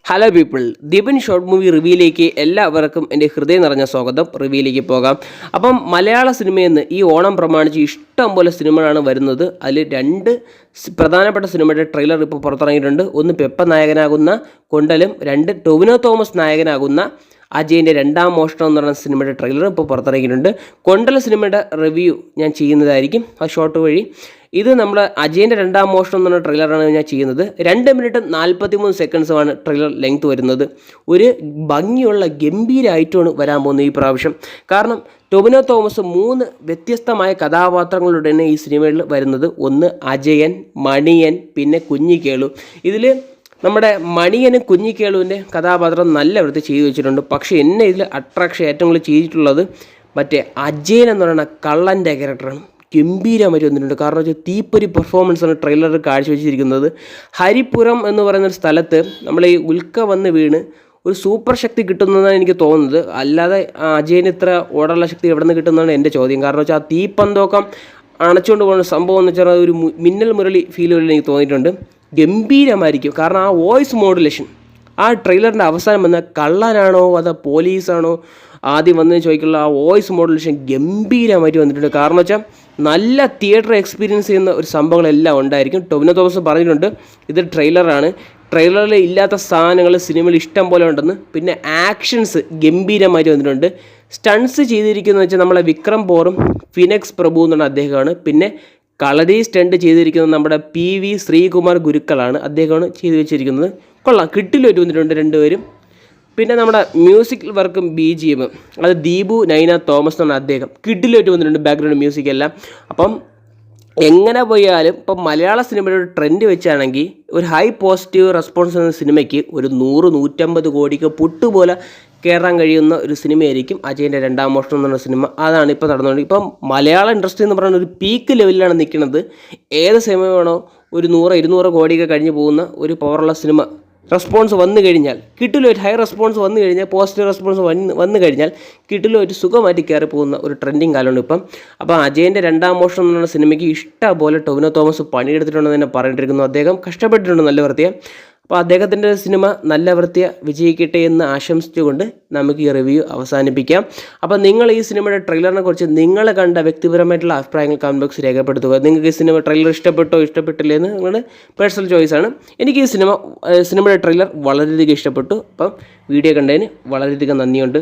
Hello people, Deepan short movie റിവ്യൂയിലേക്ക് എല്ലാവർക്കും എൻ്റെ ഹൃദയം നിറഞ്ഞ സ്വാഗതം. റിവ്യൂയിലേക്ക് പോകാം. അപ്പം മലയാള സിനിമയിൽ നിന്ന് ഈ ഓണം പ്രമാണിച്ച് ഇഷ്ടം പോലെ സിനിമകളാണ് വരുന്നത്. അതിൽ രണ്ട് പ്രധാനപ്പെട്ട സിനിമയുടെ ട്രെയിലർ ഇപ്പോൾ പുറത്തിറങ്ങിയിട്ടുണ്ട്. ഒന്ന് പെപ്പ നായകനാകുന്ന കൊണ്ടലും, രണ്ട് ടൊവിനോ തോമസ് നായകനാകുന്ന അജയൻ്റെ രണ്ടാം മോഷണം എന്ന് പറയുന്ന സിനിമയുടെ ട്രെയിലർ ഇപ്പോൾ പുറത്തിറങ്ങിയിട്ടുണ്ട്. കൊണ്ടല സിനിമയുടെ റിവ്യൂ ഞാൻ ചെയ്യുന്നതായിരിക്കും ആ ഷോർട്ട് വഴി. ഇത് നമ്മൾ അജയൻ്റെ രണ്ടാം മോഷണം എന്ന് പറഞ്ഞ ട്രെയിലറാണ് ഞാൻ ചെയ്യുന്നത്. 2 മിനിറ്റ് 43 സെക്കൻഡ്സുമാണ് ട്രെയിലർ ലെങ്ത് വരുന്നത്. ഒരു ഭംഗിയുള്ള ഗംഭീരമായിട്ടാണ് വരാൻ പോകുന്നത് ഈ പ്രാവശ്യം. കാരണം ടൊവിനോ തോമസ് 3 വ്യത്യസ്തമായ കഥാപാത്രങ്ങളുടെയാണ് ഈ സിനിമയിൽ വരുന്നത്. ഒന്ന് അജയൻ, മണിയൻ, പിന്നെ കുഞ്ഞിക്കേളു. ഇതിൽ നമ്മുടെ മണിയനും കുഞ്ഞിക്കേളുവിൻ്റെ കഥാപാത്രം നല്ല വൃത്തി ചെയ്തു വെച്ചിട്ടുണ്ട്. പക്ഷേ എന്നെ ഇതിൽ അട്രാക്ഷൻ ഏറ്റവും കൂടുതൽ ചെയ്തിട്ടുള്ളത് മറ്റേ അജയൻ എന്ന് പറയുന്ന കള്ളൻ്റെ ക്യാരക്ടറാണ്. ഗംഭീരമായിട്ട് വന്നിട്ടുണ്ട്. കാരണം വെച്ചാൽ തീപ്പൊരി പെർഫോമൻസാണ് ട്രെയിലറിൽ കാഴ്ചവെച്ചിരിക്കുന്നത്. ഹരിപുരം എന്ന് പറയുന്നൊരു സ്ഥലത്ത് നമ്മൾ ഈ ഉൽക്ക വന്ന് വീണ് ഒരു സൂപ്പർ ശക്തി കിട്ടുന്നതാണ് എനിക്ക് തോന്നുന്നത്. അല്ലാതെ അജയന് ഇത്ര ഓടാനുള്ള ശക്തി എവിടെ നിന്ന് കിട്ടുന്നതാണ് എൻ്റെ ചോദ്യം. കാരണം വെച്ചാൽ ആ തീപ്പന്തോക്കം അണച്ചുകൊണ്ട് പോകുന്ന സംഭവം എന്ന് വെച്ചാൽ ഒരു മിന്നൽ മുരളി ഫീൽ പോലെ എനിക്ക് തോന്നിയിട്ടുണ്ട്. ഗംഭീരമായിരിക്കും. കാരണം ആ വോയിസ് മോഡുലേഷൻ, ആ ട്രെയിലറിൻ്റെ അവസാനം വന്ന കള്ളനാണോ അതോ പോലീസാണോ ആദ്യം വന്നതെന്ന് ചോദിക്കുള്ള ആ വോയിസ് മോഡുലേഷൻ ഗംഭീരമായിട്ട് വന്നിട്ടുണ്ട്. കാരണം വെച്ചാൽ നല്ല തിയേറ്റർ എക്സ്പീരിയൻസ് ചെയ്യുന്ന ഒരു സംഭവങ്ങളെല്ലാം ഉണ്ടായിരിക്കും. ടൊവിനോ തോമസ് പറഞ്ഞിട്ടുണ്ട് ഇത് ട്രെയിലറാണ്, ട്രെയിലറിൽ ഇല്ലാത്ത സാധനങ്ങൾ സിനിമയിൽ ഇഷ്ടം പോലെ ഉണ്ടെന്ന്. പിന്നെ ആക്ഷൻസ് ഗംഭീരമായിട്ട് വന്നിട്ടുണ്ട്. സ്റ്റൺസ് ചെയ്തിരിക്കുന്നത് വെച്ചാൽ നമ്മളെ വിക്രം പോറും ഫിനെക്സ് പ്രഭു എന്നുള്ള അദ്ദേഹമാണ്. പിന്നെ കളരി സ്റ്റണ്ട് ചെയ്തിരിക്കുന്നത് നമ്മുടെ PV ശ്രീകുമാർ ഗുരുക്കളാണ്, അദ്ദേഹമാണ് ചെയ്തു വെച്ചിരിക്കുന്നത്. കൊള്ളാം, കിട്ടിലോട്ട് വന്നിട്ടുണ്ട് രണ്ടുപേരും. പിന്നെ നമ്മുടെ മ്യൂസിക് വർക്കും BGM അത് ദീപു നൈന തോമസ് എന്നാണ് അദ്ദേഹം. കിഡിലായിട്ട് വന്നിട്ടുണ്ട് ബാക്ക്ഗ്രൗണ്ട് മ്യൂസിക് എല്ലാം. അപ്പം എങ്ങനെ പോയാലും ഇപ്പം മലയാള സിനിമയുടെ ഒരു ട്രെൻഡ് വെച്ചാണെങ്കിൽ ഒരു ഹൈ പോസിറ്റീവ് റെസ്പോൺസ് എന്ന സിനിമയ്ക്ക് ഒരു 100-150 കോടിക്ക് പുട്ടുപോലെ കയറാൻ കഴിയുന്ന ഒരു സിനിമയായിരിക്കും അജയൻ്റെ രണ്ടാം മോഷണം എന്ന് പറഞ്ഞ സിനിമ. അതാണ് ഇപ്പോൾ നടന്നുകൊണ്ട് ഇപ്പം മലയാള ഇൻഡസ്ട്രി എന്ന് പറയുന്ന ഒരു പീക്ക് ലെവലിലാണ് നിൽക്കുന്നത്. ഏത് സിനിമയാണോ ഒരു 100-200 കോടിയൊക്കെ കഴിഞ്ഞ് പോകുന്ന ഒരു പവറുള്ള സിനിമ റെസ്പോൺസ് വന്നു കഴിഞ്ഞാൽ കിട്ടില്ല, ഒരു ഹൈ റെസ്പോൺസ് വന്നു കഴിഞ്ഞാൽ, പോസിറ്റീവ് റെസ്പോൺസ് വന്നു കഴിഞ്ഞാൽ കിട്ടില്ല, ഒരു സുഖമായിട്ട് കയറി പോകുന്ന ഒരു ട്രെൻഡിങ് കാലമാണ് ഇപ്പം. അപ്പോൾ അജയൻ്റെ രണ്ടാം മോഷണം എന്ന് പറഞ്ഞ സിനിമയ്ക്ക് ഇഷ്ടം പോലെ ടൊവിനോ തോമസ് പണിയെടുത്തിട്ടുണ്ടെന്ന് തന്നെ പറഞ്ഞിട്ടിരിക്കുന്നു. അദ്ദേഹം കഷ്ടപ്പെട്ടിട്ടുണ്ട് നല്ല വൃത്തിയെ. അപ്പോൾ അദ്ദേഹത്തിൻ്റെ സിനിമ നല്ല വൃത്തിയ വിജയിക്കട്ടെ എന്ന് ആശംസിച്ചുകൊണ്ട് നമുക്ക് ഈ റിവ്യൂ അവസാനിപ്പിക്കാം. അപ്പോൾ നിങ്ങൾ ഈ സിനിമയുടെ ട്രെയിലറിനെ കുറിച്ച് നിങ്ങൾ കണ്ട വ്യക്തിപരമായിട്ടുള്ള അഭിപ്രായങ്ങൾ കമൻറ്റ് ബോക്സ് രേഖപ്പെടുത്തുക. നിങ്ങൾക്ക് ഈ ട്രെയിലർ ഇഷ്ടപ്പെട്ടോ ഇഷ്ടപ്പെട്ടില്ലേ എന്ന് നിങ്ങളുടെ പേഴ്സണൽ ചോയ്സാണ്. എനിക്ക് ഈ സിനിമയുടെ ട്രെയിലർ വളരെയധികം ഇഷ്ടപ്പെട്ടു. അപ്പം വീഡിയോ കണ്ടതിന് വളരെയധികം നന്ദിയുണ്ട്.